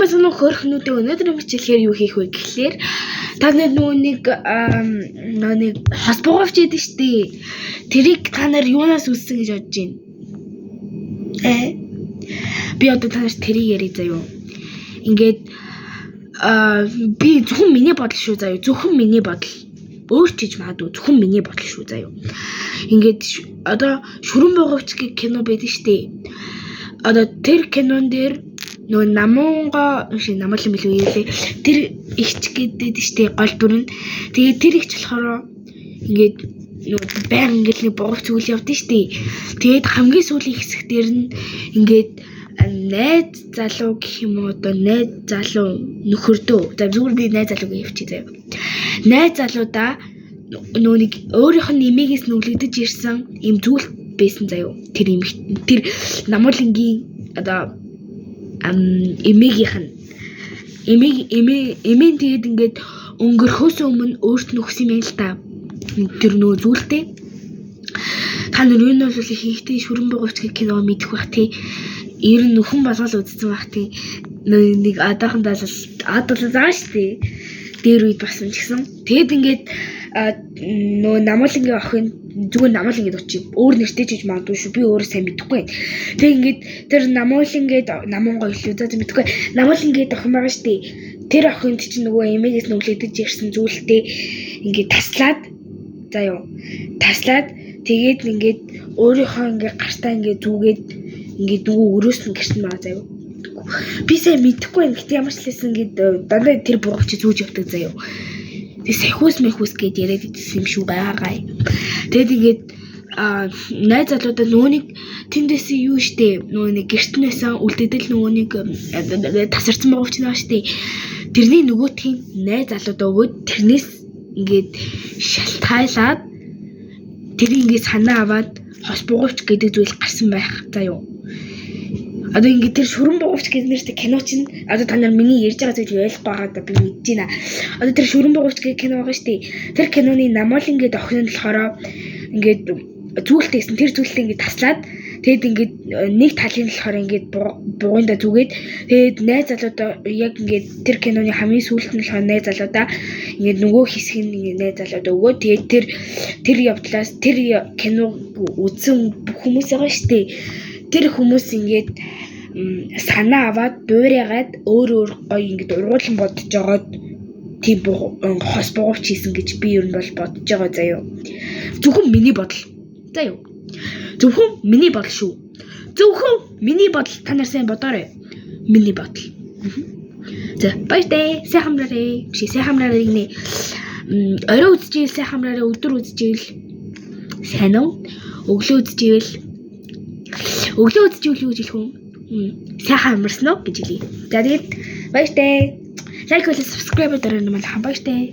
Сайн байна уу хөрхнүүдээ өнөөдөр хичээлээр юу хийх вэ гэхлээр та нөгөө нэг хос богоовч яд штэ. Тэрийг та нар юунаас үссэн гэж бодож байна? Би одоо та нарт тэрийг ярих заяа. Ингээд би зөвхөн миний бодол шүү заяа. Зөвхөн миний бодол. Өөр ч гэж магадгүй зөвхөн миний бодол шүү заяа. Ингээд одоо шүрэн богоовч гэх кино байдаг штэ. Одоо тэр кинон дээр нөгөө намуунга намаалан билүү ялээ. Тэр ихч гэдэг штэ гол дүр нь. Тэгээд тэр ихч болохоор ингээд нөгөө баян ингээд нэг богоовч үйл явдсан штэ. Тэгээд хамгийн сүүлийн хэсэг дээр нь ингээд найз залуу гэх юм уу одоо найз залуу нөхөрдөө. За зүгээр би найз залууг явчих заяа. Найз залуудаа нөгөө нэг өөрийнх нь эмээгээс нүглэгдэж ирсэн юм зүйл байсан заяа. Тэр намуулангийн одоо эмээгийнх нь эмээ тэгээд ингээд өнгөрөхөөс өмнө өөрт нь өгсөн юм л та. Тэр нөгөө зүйлтэй. Та нар юу нь бол ихтэй шүрэн богоовч гэх кино мэдэх бах тий. Ер нь нөхөн болгол үзсэн бах тий. Нэг адахандаа л ад бол заа штэ. Дээр үед басан ч гэсэн. Тэгэд ингээд нөгөө намуулангийн охин зүгээр намуулангийн очив. Өөр нэртэй ч гэж магадгүй шүү. Би өөрөө сайн мэдэхгүй байна. Тэг ингээд тэр намуулангээд намуунгаа илүү заа мэдэхгүй. Намуулангээд охин байгаа штэ. Тэр охинд чинь нөгөө эмээгээс нүглэгдэж ирсэн зүйлтэй ингээд таслаад заа юу. Таслаад тэгээд ингээд өөрийнхөө ингээд гартаа ингээд зүгээд ингээд нөгөө өрөөснө гэрсэн байгаа заа юу. Би сайн мэдэхгүй байна. Гэтэ ямар ч лсэн ингээд дандаа тэр бурууч зүүж явдаг заа юу. Тэг сахиус мэхүүс гээд яриад идсэн юм шүү байгаа. Тэгэд ингээд найз залуудаа нөгөөнийг тэндээс юу штэ нөгөө нэг гэртнээсэн үлдээдэл нөгөөнийг тасарсан богоовч байгаа штэ. Тэрний нөгөөтхийн найз залуудаа өгөөд тэрнээс ингээд шалтгаалаад тэр ингээд санаа аваад хос богоовч гэдэг зүйл гарсан байх заа юу. Одоо ингээд тэр шүрэн богоовч гэдэг нэртэй кино чинь одоо та нар миний ярьж байгаа зүйл ойлгохгүй байгаадаа би мэдэж байна. Одоо тэр шүрэн богоовч гэдэг кино байгаа штэ. Тэр киноны намуулан гэдэг охин нь болохоор ингээд зүйлтэйсэн тэр зүйлтэй ингээд таслаад тэгэд ингээд нэг талын болохоор ингээд бугуйнда зүгээд тэгэд найз залуудаа яг ингээд тэр киноны хамгийн сүүлд нь болохоор найз залуудаа ингээд нөгөө хэсгийг ингээд найз залуудаа өгөө тэгээд тэр явдлаас тэр киног үзсэн хүмүүс байгаа штэ. Тэр хүмүүс ингээд санаа аваад дуурайгаад өөр гоё ингээд ургуулсан бодож жогоод тийм хос богоовч хийсэн гэж би ер нь бол бодож байгаа заяа. Зөвхөн миний бодол. Заяа. Зөвхөн миний бодол шүү. Зөвхөн миний бодол та нар сайн бодоорой. Миний бодол. За баяртай. Сайхан амраарай. Биш сайхан амраарай гинэ. Орой үзчихвэл сайхан амраарай. Өдөр үзчихвэл сайн уу? Өглөө үзчихвэл юу гэж хэлэх вэ? Сайхан амарсан уу гэж хэлье. За тэгээд баяртай. Лайк болон subscribe дараарай намайг баяртай.